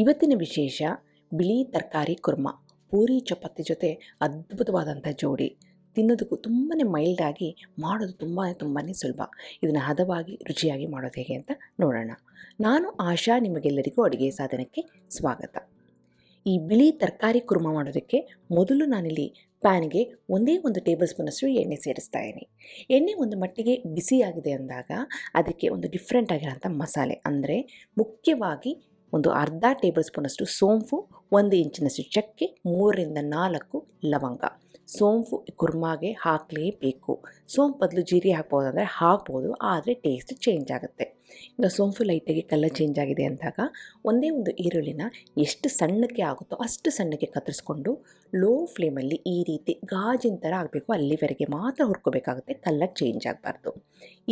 ಇವತ್ತಿನ ವಿಶೇಷ ಬಿಳಿ ತರಕಾರಿ ಕುರ್ಮ. ಪೂರಿ ಚಪಾತಿ ಜೊತೆ ಅದ್ಭುತವಾದಂಥ ಜೋಡಿ. ತಿನ್ನೋದಕ್ಕೂ ತುಂಬಾ ಮೈಲ್ಡಾಗಿ, ಮಾಡೋದು ತುಂಬಾ ಸುಲಭ. ಇದನ್ನು ಹದವಾಗಿ ರುಚಿಯಾಗಿ ಮಾಡೋದು ಹೇಗೆ ಅಂತ ನೋಡೋಣ. ನಾನು ಆಶಾ, ನಿಮಗೆಲ್ಲರಿಗೂ ಅಡುಗೆ ಸಾಧನಕ್ಕೆ ಸ್ವಾಗತ. ಈ ಬಿಳಿ ತರಕಾರಿ ಕುರ್ಮ ಮಾಡೋದಕ್ಕೆ ಮೊದಲು ನಾನಿಲ್ಲಿ ಪ್ಯಾನ್ಗೆ ಒಂದೇ ಒಂದು ಟೇಬಲ್ ಸ್ಪೂನಷ್ಟು ಎಣ್ಣೆ ಸೇರಿಸ್ತಾ ಇದ್ದೀನಿ. ಎಣ್ಣೆ ಒಂದು ಮಟ್ಟಿಗೆ ಬಿಸಿಯಾಗಿದೆ ಅಂದಾಗ ಅದಕ್ಕೆ ಒಂದು ಡಿಫ್ರೆಂಟ್ ಆಗಿರೋಂಥ ಮಸಾಲೆ, ಅಂದರೆ ಮುಖ್ಯವಾಗಿ ಒಂದು ಅರ್ಧ ಟೇಬಲ್ ಸ್ಪೂನಷ್ಟು ಸೋಂಪು, 1 ಇಂಚಿನಷ್ಟು ಚಕ್ಕೆ, 3ರಿಂದ 4 ಲವಂಗ. ಸೋಂಪು ಕುರ್ಮಾಗೆ ಹಾಕಲೇಬೇಕು. ಸೋಂಪು ಬದಲು ಜೀರಿಗೆ ಹಾಕ್ಬೋದಂದರೆ ಹಾಕ್ಬೋದು, ಆದರೆ ಟೇಸ್ಟ್ ಚೇಂಜ್ ಆಗುತ್ತೆ. ಈಗ ಸೋಂಪು ಲೈಟಾಗಿ ಕಲರ್ ಚೇಂಜ್ ಆಗಿದೆ ಅಂದಾಗ ಒಂದೇ ಒಂದು ಈರುಳ್ಳಿನ ಎಷ್ಟು ಸಣ್ಣಕ್ಕೆ ಆಗುತ್ತೋ ಅಷ್ಟು ಸಣ್ಣಕ್ಕೆ ಕತ್ತರಿಸ್ಕೊಂಡು ಲೋ ಫ್ಲೇಮಲ್ಲಿ ಈ ರೀತಿ ಗಾಜಿನ ಥರ ಆಗಬೇಕು, ಅಲ್ಲಿವರೆಗೆ ಮಾತ್ರ ಹುರ್ಕೋಬೇಕಾಗುತ್ತೆ, ಕಲರ್ ಚೇಂಜ್ ಆಗಬಾರ್ದು.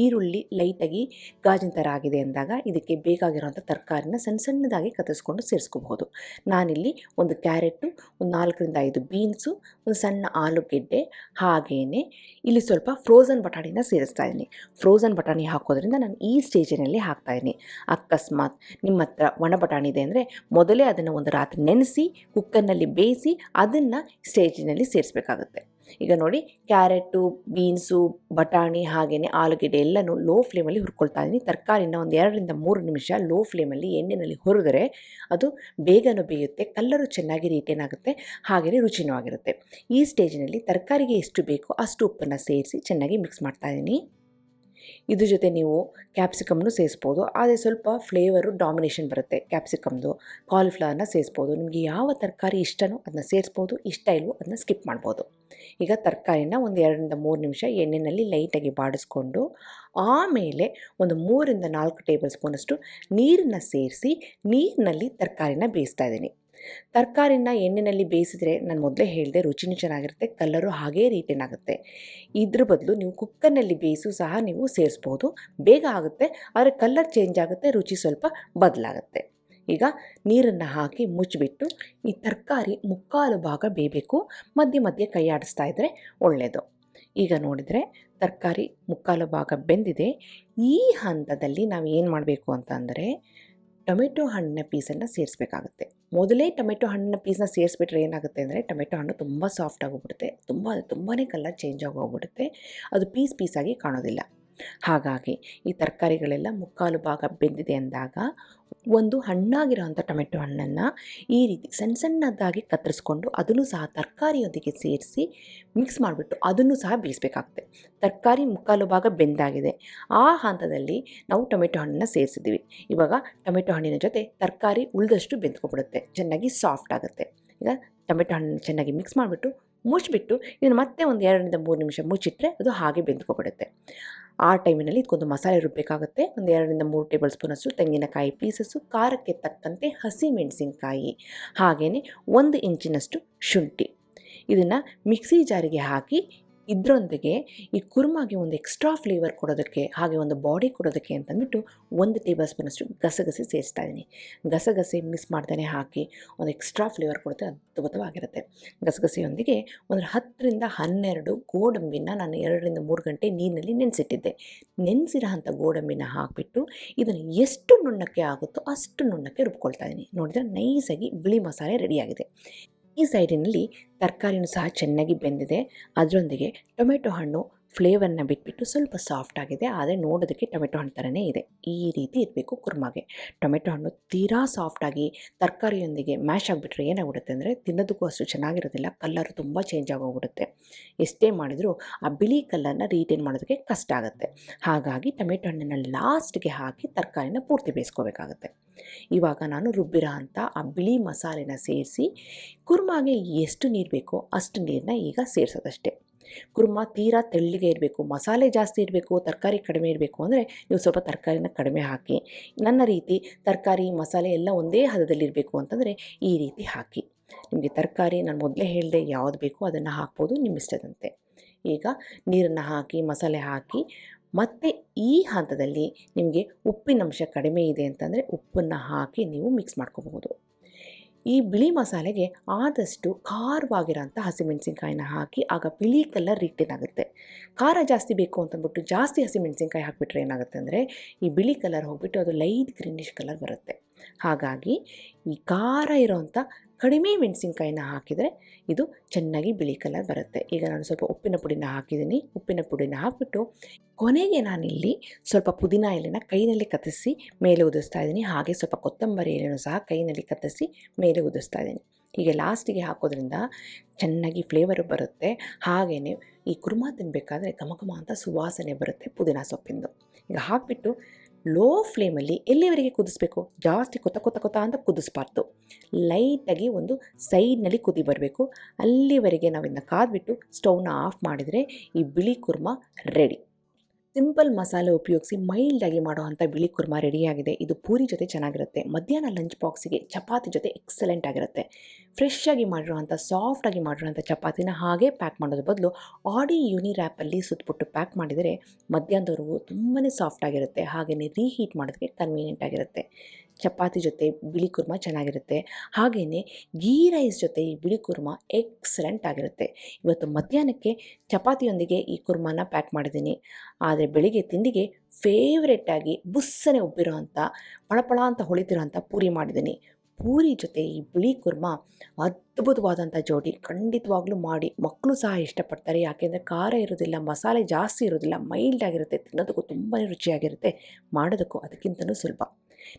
ಈರುಳ್ಳಿ ಲೈಟಾಗಿ ಗಾಜಿನ ಥರ ಆಗಿದೆ ಅಂದಾಗ ಇದಕ್ಕೆ ಬೇಕಾಗಿರೋಂಥ ತರಕಾರಿನ ಸಣ್ಣದಾಗಿ ಕತ್ತರಿಸ್ಕೊಂಡು ಸೇರಿಸ್ಕೋಬಹುದು. ನಾನಿಲ್ಲಿ ಒಂದು ಕ್ಯಾರೆಟು, ಒಂದು 4ರಿಂದ 5 ಬೀನ್ಸು, ಒಂದು ಸಣ್ಣ ಆಲೂಗೆಡ್ಡೆ, ಹಾಗೆಯೇ ಇಲ್ಲಿ ಸ್ವಲ್ಪ ಫ್ರೋಝನ್ ಬಟಾಣಿನ ಸೇರಿಸ್ತಾ ಇದ್ದೀನಿ. ಫ್ರೋಝನ್ ಬಟಾಣಿ ಹಾಕೋದ್ರಿಂದ ನಾನು ಈ ಸ್ಟೇಜಿನಲ್ಲಿ ಹಾಕ್ತಾಯಿದ್ದೀನಿ. ಅಕಸ್ಮಾತ್ ನಿಮ್ಮ ಹತ್ರ ಒಣ ಬಟಾಣಿ ಇದೆ ಅಂದರೆ ಮೊದಲೇ ಅದನ್ನು ಒಂದು ರಾತ್ರಿ ನೆನೆಸಿ ಕುಕ್ಕರ್ನಲ್ಲಿ ಬೇಯಿಸಿ ಅದನ್ನು ಸ್ಟೇಜಿನಲ್ಲಿ ಸೇರಿಸಬೇಕಾಗುತ್ತೆ. ಈಗ ನೋಡಿ, ಕ್ಯಾರೆಟು, ಬೀನ್ಸು, ಬಟಾಣಿ ಹಾಗೆಯೇ ಆಲೂಗೆಡ್ಡೆ ಎಲ್ಲನೂ ಲೋ ಫ್ಲೇಮಲ್ಲಿ ಹುರ್ಕೊಳ್ತಾ ಇದ್ದೀನಿ. ತರಕಾರಿನ ಒಂದು 2ರಿಂದ 3 ನಿಮಿಷ ಲೋ ಫ್ಲೇಮಲ್ಲಿ ಎಣ್ಣೆಯಲ್ಲಿ ಹುರಿದ್ರೆ ಅದು ಬೇಗನೂ ಬೇಯುತ್ತೆ, ಕಲ್ಲರು ಚೆನ್ನಾಗಿ ರಿಟೇನ್ ಆಗುತ್ತೆ, ಹಾಗೆಯೇ ರುಚಿನೂ ಆಗಿರುತ್ತೆ. ಈ ಸ್ಟೇಜಿನಲ್ಲಿ ತರಕಾರಿಗೆ ಎಷ್ಟು ಬೇಕೋ ಅಷ್ಟು ಉಪ್ಪನ್ನು ಸೇರಿಸಿ ಚೆನ್ನಾಗಿ ಮಿಕ್ಸ್ ಮಾಡ್ತಾ ಇದ್ದೀನಿ. ಇದ್ರ ಜೊತೆ ನೀವು ಕ್ಯಾಪ್ಸಿಕಮ್ನು ಸೇರಿಸ್ಬೋದು, ಆದರೆ ಸ್ವಲ್ಪ ಫ್ಲೇವರು ಡಾಮಿನೇಷನ್ ಬರುತ್ತೆ ಕ್ಯಾಪ್ಸಿಕಮ್ದು. ಕಾಲಿಫ್ಲವರ್ನ ಸೇರಿಸ್ಬೋದು. ನಿಮಗೆ ಯಾವ ತರಕಾರಿ ಇಷ್ಟನೋ ಅದನ್ನ ಸೇರಿಸ್ಬೋದು, ಇಷ್ಟ ಇಲ್ವೋ ಅದನ್ನ ಸ್ಕಿಪ್ ಮಾಡ್ಬೋದು. ಈಗ ತರಕಾರಿನ ಒಂದು 2ರಿಂದ 3 ನಿಮಿಷ ಎಣ್ಣೆಯಲ್ಲಿ ಲೈಟಾಗಿ ಬಾಡಿಸ್ಕೊಂಡು ಆಮೇಲೆ ಒಂದು 3ರಿಂದ 4 ಟೇಬಲ್ ಸ್ಪೂನಷ್ಟು ನೀರನ್ನು ಸೇರಿಸಿ ನೀರಿನಲ್ಲಿ ತರಕಾರಿನ ಬೇಯಿಸ್ತಾ ಇದ್ದೀನಿ. ತರಕಾರಿನ ಎಣ್ಣೆಯಲ್ಲಿ ಬೇಯಿಸಿದ್ರೆ ನಾನು ಮೊದಲೇ ಹೇಳಿದೆ ರುಚಿನೂ ಚೆನ್ನಾಗಿರುತ್ತೆ, ಕಲರು ಹಾಗೇ ರಿಟೇನ್ ಆಗುತ್ತೆ. ಇದ್ರ ಬದಲು ನೀವು ಕುಕ್ಕರ್ನಲ್ಲಿ ಬೇಯಿಸು ಸಹ ನೀವು ಸೇರಿಸ್ಬೋದು, ಬೇಗ ಆಗುತ್ತೆ, ಆದರೆ ಕಲರ್ ಚೇಂಜ್ ಆಗುತ್ತೆ, ರುಚಿ ಸ್ವಲ್ಪ ಬದಲಾಗುತ್ತೆ. ಈಗ ನೀರನ್ನು ಹಾಕಿ ಮುಚ್ಚಿಬಿಟ್ಟು ಈ ತರಕಾರಿ ಮುಕ್ಕಾಲು ಭಾಗ ಬೇಯಬೇಕು, ಮಧ್ಯೆ ಮಧ್ಯೆ ಕೈ ಆಡಿಸ್ತಾ ಇದ್ದರೆ ಒಳ್ಳೆಯದು. ಈಗ ನೋಡಿದರೆ ತರಕಾರಿ ಮುಕ್ಕಾಲು ಭಾಗ ಬೆಂದಿದೆ. ಈ ಹಂತದಲ್ಲಿ ನಾವು ಏನು ಮಾಡಬೇಕು ಅಂತಂದರೆ ಟೊಮೆಟೊ ಹಣ್ಣಿನ ಪೀಸನ್ನು ಸೇರಿಸಬೇಕಾಗುತ್ತೆ. ಮೊದಲೇ ಟೊಮೆಟೊ ಹಣ್ಣಿನ ಪೀಸನ್ನ ಸೇರಿಸ್ಬಿಟ್ರೆ ಏನಾಗುತ್ತೆ ಅಂದರೆ ಟೊಮೆಟೊ ಹಣ್ಣು ತುಂಬ ಸಾಫ್ಟ್ ಆಗೋಗ್ಬಿಡುತ್ತೆ, ತುಂಬಾ ಕಲರ್ ಚೇಂಜ್ ಆಗೋಗ್ಬಿಡುತ್ತೆ, ಅದು ಪೀಸಾಗಿ ಕಾಣೋದಿಲ್ಲ. ಹಾಗಾಗಿ ಈ ತರಕಾರಿಗಳೆಲ್ಲ ಮುಕ್ಕಾಲು ಭಾಗ ಬೆಂದಿದೆ ಅಂದಾಗ ಒಂದು ಹಣ್ಣಾಗಿರೋಂಥ ಟೊಮೆಟೊ ಹಣ್ಣನ್ನು ಈ ರೀತಿ ಸಣ್ಣದಾಗಿ ಕತ್ತರಿಸ್ಕೊಂಡು ಅದನ್ನು ಸಹ ತರಕಾರಿಯೊಂದಿಗೆ ಸೇರಿಸಿ ಮಿಕ್ಸ್ ಮಾಡಿಬಿಟ್ಟು ಅದನ್ನು ಸಹ ಬೇಯಿಸಬೇಕಾಗುತ್ತೆ. ತರಕಾರಿ ಮುಕ್ಕಾಲು ಭಾಗ ಬೆಂದಾಗಿದೆ. ಆ ಹಂತದಲ್ಲಿ ನಾವು ಟೊಮೆಟೊ ಹಣ್ಣನ್ನು ಸೇರಿಸಿದ್ದೀವಿ. ಇವಾಗ ಟೊಮೆಟೊ ಹಣ್ಣಿನ ಜೊತೆ ತರಕಾರಿ ಉಳಿದಷ್ಟು ಬೆಂದ್ಕೊಬಿಡುತ್ತೆ, ಚೆನ್ನಾಗಿ ಸಾಫ್ಟ್ ಆಗುತ್ತೆ. ಈಗ ಟೊಮೆಟೊ ಹಣ್ಣನ್ನು ಚೆನ್ನಾಗಿ ಮಿಕ್ಸ್ ಮಾಡಿಬಿಟ್ಟು ಮುಚ್ಚಿಬಿಟ್ಟು ಇದನ್ನು ಮತ್ತೆ ಒಂದು 2ರಿಂದ 3 ನಿಮಿಷ ಮುಚ್ಚಿಟ್ರೆ ಅದು ಹಾಗೆ ಬೆಂದ್ಕೊಬಿಡುತ್ತೆ. ಆ ಟೈಮಿನಲ್ಲಿ ಇದಕ್ಕೊಂದು ಮಸಾಲೆ ರುಬ್ಬಬೇಕಾಗುತ್ತೆ. ಒಂದು 2ರಿಂದ 3 ಟೇಬಲ್ ಸ್ಪೂನಷ್ಟು ತೆಂಗಿನಕಾಯಿ ಪೀಸಸ್ಸು, ಖಾರಕ್ಕೆ ತಕ್ಕಂತೆ ಹಸಿಮೆಣಸಿನಕಾಯಿ, ಹಾಗೆಯೇ 1 ಇಂಚಿನಷ್ಟು ಶುಂಠಿ. ಇದನ್ನು ಮಿಕ್ಸಿ ಜಾರಿಗೆ ಹಾಕಿ ಇದರೊಂದಿಗೆ ಈ ಕುರ್ಮಾಗೆ ಒಂದು ಎಕ್ಸ್ಟ್ರಾ ಫ್ಲೇವರ್ ಕೊಡೋದಕ್ಕೆ, ಹಾಗೆ ಒಂದು ಬಾಡಿ ಕೊಡೋದಕ್ಕೆ ಅಂತಂದ್ಬಿಟ್ಟು 1 ಟೇಬಲ್ ಸ್ಪೂನಷ್ಟು ಗಸಗಸೆ ಸೇರಿಸ್ತಾ ಇದ್ದೀನಿ. ಗಸಗಸೆ ಮಿಕ್ಸ್ ಮಾಡ್ದೇ ಹಾಕಿ ಒಂದು ಎಕ್ಸ್ಟ್ರಾ ಫ್ಲೇವರ್ ಕೊಡುತ್ತೆ, ಅದ್ಭುತವಾಗಿರುತ್ತೆ. ಗಸಗಸೆಯೊಂದಿಗೆ ಒಂದು 10ರಿಂದ 12 ಗೋಡಂಬಿನ ನಾನು 2ರಿಂದ 3 ಗಂಟೆ ನೀರಿನಲ್ಲಿ ನೆನೆಸಿಟ್ಟಿದ್ದೆ. ನೆನೆಸಿರೋಂಥ ಗೋಡಂಬಿನ ಹಾಕಿಬಿಟ್ಟು ಇದನ್ನು ಎಷ್ಟು ನುಣ್ಣಕ್ಕೆ ಆಗುತ್ತೋ ಅಷ್ಟು ನುಣ್ಣಕ್ಕೆ ರುಬ್ಕೊಳ್ತಾ ಇದ್ದೀನಿ. ನೋಡಿದರೆ ನೈಸಾಗಿ ಬಿಳಿ ಮಸಾಲೆ ರೆಡಿಯಾಗಿದೆ. ಈ ಸೈಡಿನಲ್ಲಿ ತರಕಾರಿನೂ ಸಹ ಚೆನ್ನಾಗಿ ಬೆಂದಿದೆ. ಅದರೊಂದಿಗೆ ಟೊಮೆಟೊ ಹಣ್ಣು ಫ್ಲೇವರ್ನ ಬಿಟ್ಬಿಟ್ಟು ಸ್ವಲ್ಪ ಸಾಫ್ಟ್ ಆಗಿದೆ, ಆದರೆ ನೋಡೋದಕ್ಕೆ ಟೊಮೆಟೊ ಹಣ್ಣು ಥರನೇ ಇದೆ. ಈ ರೀತಿ ಇರಬೇಕು ಕುರ್ಮಾಗೆ. ಟೊಮೆಟೊ ಹಣ್ಣು ತೀರಾ ಸಾಫ್ಟಾಗಿ ತರಕಾರಿಯೊಂದಿಗೆ ಮ್ಯಾಶ್ ಆಗಿಬಿಟ್ರೆ ಏನಾಗ್ಬಿಡುತ್ತೆ ಅಂದರೆ ತಿನ್ನೋದಕ್ಕೂ ಅಷ್ಟು ಚೆನ್ನಾಗಿರೋದಿಲ್ಲ, ಕಲ್ಲರು ತುಂಬ ಚೇಂಜ್ ಆಗೋಗ್ಬಿಡುತ್ತೆ. ಎಷ್ಟೇ ಮಾಡಿದರೂ ಆ ಬಿಳಿ ಕಲ್ಲರ್ನ ರಿಟೇನ್ ಮಾಡೋದಕ್ಕೆ ಕಷ್ಟ ಆಗುತ್ತೆ. ಹಾಗಾಗಿ ಟೊಮೆಟೊ ಹಣ್ಣನ್ನು ಲಾಸ್ಟ್ಗೆ ಹಾಕಿ ತರಕಾರಿನ ಪೂರ್ತಿ ಬೇಯಿಸ್ಕೋಬೇಕಾಗುತ್ತೆ. ಇವಾಗ ನಾನು ರುಬ್ಬಿರೋ ಅಂಥ ಆ ಬಿಳಿ ಮಸಾಲೆನ ಸೇರಿಸಿ ಕುರ್ಮಾಗೆ ಎಷ್ಟು ನೀರು ಬೇಕೋ ಅಷ್ಟು ನೀರನ್ನ ಈಗ ಸೇರಿಸೋದಷ್ಟೇ. ಕುರ್ಮ ತೀರಾ ತೆಳ್ಳಗೆ ಇರಬೇಕು, ಮಸಾಲೆ ಜಾಸ್ತಿ ಇರಬೇಕು, ತರಕಾರಿ ಕಡಿಮೆ ಇರಬೇಕು ಅಂದರೆ ನೀವು ಸ್ವಲ್ಪ ತರಕಾರಿನ ಕಡಿಮೆ ಹಾಕಿ. ನನ್ನ ರೀತಿ ತರಕಾರಿ ಮಸಾಲೆ ಎಲ್ಲ ಒಂದೇ ಹದದಲ್ಲಿರಬೇಕು ಅಂತಂದರೆ ಈ ರೀತಿ ಹಾಕಿ. ನಿಮಗೆ ತರಕಾರಿ ನಾನು ಮೊದಲೇ ಹೇಳಿದೆ ಯಾವುದು ಬೇಕೋ ಅದನ್ನು ಹಾಕ್ಬೋದು ನಿಮ್ಮ ಇಷ್ಟದಂತೆ. ಈಗ ನೀರನ್ನು ಹಾಕಿ ಮಸಾಲೆ ಹಾಕಿ ಮತ್ತು ಈ ಹಂತದಲ್ಲಿ ನಿಮಗೆ ಉಪ್ಪಿನಂಶ ಕಡಿಮೆ ಇದೆ ಅಂತಂದರೆ ಉಪ್ಪನ್ನು ಹಾಕಿ ನೀವು ಮಿಕ್ಸ್ ಮಾಡ್ಕೋಬಹುದು. ಈ ಬಿಳಿ ಮಸಾಲೆಗೆ ಆದಷ್ಟು ಖಾರವಾಗಿರೋಂಥ ಹಸಿಮೆಣಸಿನ್ಕಾಯಿನ ಹಾಕಿ, ಆಗ ಬಿಳಿ ಕಲರ್ ರಿಟೇನ್ ಆಗುತ್ತೆ. ಖಾರ ಜಾಸ್ತಿ ಬೇಕು ಅಂತಂದ್ಬಿಟ್ಟು ಜಾಸ್ತಿ ಹಸಿಮೆಣಸಿನ್ಕಾಯಿ ಹಾಕಿಬಿಟ್ರೆ ಏನಾಗುತ್ತೆ ಅಂದರೆ ಈ ಬಿಳಿ ಕಲರ್ ಹೋಗಿಬಿಟ್ಟು ಅದು ಲೈಟ್ ಗ್ರೀನಿಶ್ ಕಲರ್ ಬರುತ್ತೆ. ಹಾಗಾಗಿ ಈ ಖಾರ ಇರೋವಂಥ ಕಡಿಮೆ ಮೆಣಸಿನ್ಕಾಯಿನ ಹಾಕಿದರೆ ಇದು ಚೆನ್ನಾಗಿ ಬಿಳಿ ಕಲರ್ ಬರುತ್ತೆ. ಈಗ ನಾನು ಸ್ವಲ್ಪ ಉಪ್ಪಿನ ಪುಡಿನ ಹಾಕಿದ್ದೀನಿ. ಉಪ್ಪಿನ ಪುಡಿನ ಹಾಕಿಬಿಟ್ಟು ಕೊನೆಗೆ ನಾನಿಲ್ಲಿ ಸ್ವಲ್ಪ ಪುದೀನ ಎಲೆನ ಕೈನಲ್ಲಿ ಕತ್ತರಿಸಿ ಮೇಲೆ ಉದುರಿಸ್ತಾ ಇದ್ದೀನಿ. ಹಾಗೆ ಸ್ವಲ್ಪ ಕೊತ್ತಂಬರಿ ಎಲೆನೂ ಸಹ ಕೈನಲ್ಲಿ ಕತ್ತರಿಸಿ ಮೇಲೆ ಉದುರಿಸ್ತಾ ಇದ್ದೀನಿ. ಹೀಗೆ ಲಾಸ್ಟಿಗೆ ಹಾಕೋದ್ರಿಂದ ಚೆನ್ನಾಗಿ ಫ್ಲೇವರು ಬರುತ್ತೆ. ಹಾಗೆಯೇ ಈ ಕುರ್ಮಾ ತಿನ್ನಬೇಕಾದ್ರೆ ಘಮ ಅಂತ ಸುವಾಸನೆ ಬರುತ್ತೆ ಪುದೀನ ಸೊಪ್ಪಿಂದು. ಈಗ ಹಾಕಿಬಿಟ್ಟು ಲೋ ಫ್ಲೇಮಲ್ಲಿ ಎಲ್ಲಿವರೆಗೆ ಕುದಿಸ್ಬೇಕು, ಜಾಸ್ತಿ ಕೊತ ಅಂತ ಕುದಿಸ್ಬಾರ್ದು. ಲೈಟಾಗಿ ಒಂದು ಸೈಡ್ನಲ್ಲಿ ಕುದಿ ಬರಬೇಕು. ಅಲ್ಲಿವರೆಗೆ ನಾವಿಂದ ಕಾದ್ಬಿಟ್ಟು ಸ್ಟವ್ನ ಆಫ್ ಮಾಡಿದರೆ ಈ ಬಿಳಿ ಕುರ್ಮಾ ರೆಡಿ. ಸಿಂಪಲ್ ಮಸಾಲೆ ಉಪಯೋಗಿಸಿ ಮೈಲ್ಡಾಗಿ ಮಾಡುವಂಥ ಬಿಳಿ ಕುರ್ಮಾ ರೆಡಿಯಾಗಿದೆ. ಇದು ಪೂರಿ ಜೊತೆ ಚೆನ್ನಾಗಿರುತ್ತೆ. ಮಧ್ಯಾಹ್ನ ಲಂಚ್ ಬಾಕ್ಸಿಗೆ ಚಪಾತಿ ಜೊತೆ ಎಕ್ಸಲೆಂಟ್ ಆಗಿರುತ್ತೆ. ಫ್ರೆಶ್ಶಾಗಿ ಮಾಡಿರುವಂಥ ಸಾಫ್ಟಾಗಿ ಮಾಡಿರುವಂಥ ಚಪಾತಿನ ಹಾಗೆ ಪ್ಯಾಕ್ ಮಾಡೋದ್ರ ಬದಲು ಆಡಿ ಯೂನಿ ರ್ಯಾಪಲ್ಲಿ ಸುತ್ತಬಿಟ್ಟು ಪ್ಯಾಕ್ ಮಾಡಿದರೆ ಮಧ್ಯಾಹ್ನದವರೆಗೂ ತುಂಬಾ ಸಾಫ್ಟಾಗಿರುತ್ತೆ. ಹಾಗೆಯೇ ರೀಹೀಟ್ ಮಾಡೋದಕ್ಕೆ ಕನ್ವೀನಿಯೆಂಟ್ ಆಗಿರುತ್ತೆ. ಚಪಾತಿ ಜೊತೆ ಬಿಳಿ ಕುರ್ಮಾ ಚೆನ್ನಾಗಿರುತ್ತೆ. ಹಾಗೆಯೇ ಗೀ ರೈಸ್ ಜೊತೆ ಈ ಬಿಳಿ ಕುರ್ಮಾ ಎಕ್ಸಲೆಂಟ್ ಆಗಿರುತ್ತೆ. ಇವತ್ತು ಮಧ್ಯಾಹ್ನಕ್ಕೆ ಚಪಾತಿಯೊಂದಿಗೆ ಈ ಕುರ್ಮಾನ ಪ್ಯಾಕ್ ಮಾಡಿದ್ದೀನಿ. ಆದರೆ ಬೆಳಿಗ್ಗೆ ತಿಂಡಿಗೆ ಫೇವ್ರೆಟಾಗಿ ಬುಸ್ಸನೆ ಉಬ್ಬಿರೋವಂಥ ಪಳಪಳ ಅಂತ ಹೊಳಿತಿರೋಂಥ ಪೂರಿ ಮಾಡಿದ್ದೀನಿ. ಪೂರಿ ಜೊತೆ ಈ ಬಿಳಿ ಕುರ್ಮಾ ಅದ್ಭುತವಾದಂಥ ಜೋಡಿ. ಖಂಡಿತವಾಗ್ಲೂ ಮಾಡಿ, ಮಕ್ಕಳು ಸಹ ಇಷ್ಟಪಡ್ತಾರೆ. ಯಾಕೆಂದರೆ ಖಾರ ಇರೋದಿಲ್ಲ, ಮಸಾಲೆ ಜಾಸ್ತಿ ಇರೋದಿಲ್ಲ, ಮೈಲ್ಡ್ ಆಗಿರುತ್ತೆ, ತಿನ್ನೋದಕ್ಕೂ ತುಂಬಾ ರುಚಿಯಾಗಿರುತ್ತೆ, ಮಾಡೋದಕ್ಕೂ ಅದಕ್ಕಿಂತಲೂ ಸುಲಭ.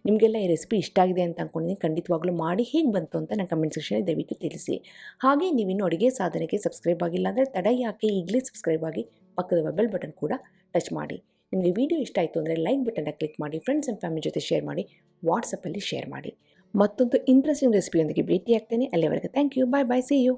ನಿಮಗೆಲ್ಲ ಈ ರೆಸಿಪಿ ಇಷ್ಟ ಆಗಿದೆ ಅಂತ ಅಂದ್ಕೊಂಡಿದ್ದೀನಿ. ಖಂಡಿತವಾಗ್ಲೂ ಮಾಡಿ ಹೇಗೆ ಬಂತು ಅಂತ ನನ್ನ ಕಮೆಂಟ್ ಸೆಕ್ಷನಲ್ಲಿ ದಯವಿಟ್ಟು ತಿಳಿಸಿ. ಹಾಗೆ ನೀವಿನ್ನೂ ಅಡುಗೆ ಸಾಧನೆಗೆ ಸಬ್ಸ್ಕ್ರೈಬ್ ಆಗಿಲ್ಲ ಅಂದರೆ ತಡ ಯಾಕೆ, ಈಗಲೇ ಸಬ್ಸ್ಕ್ರೈಬ್ ಆಗಿ ಪಕ್ಕದ ಬೆಲ್ ಬಟನ್ ಕೂಡ ಟಚ್ ಮಾಡಿ. ನಿಮಗೆ ವಿಡಿಯೋ ಇಷ್ಟ ಆಯಿತು ಅಂದರೆ ಲೈಕ್ ಬಟನ್ನ ಕ್ಲಿಕ್ ಮಾಡಿ, ಫ್ರೆಂಡ್ಸ್ ಆ್ಯಂಡ್ ಫ್ಯಾಮಿಲಿ ಜೊತೆ ಶೇರ್ ಮಾಡಿ, ವಾಟ್ಸಪ್ಪಲ್ಲಿ ಶೇರ್ ಮಾಡಿ. ಮತ್ತೊಂದು ಇಂಟ್ರೆಸ್ಟಿಂಗ್ ರೆಸಿಪಿಯೊಂದಿಗೆ ಭೇಟಿ ಆಗ್ತೇನೆ. ಅಲ್ಲಿವರೆಗೆ thank you, bye bye, see you.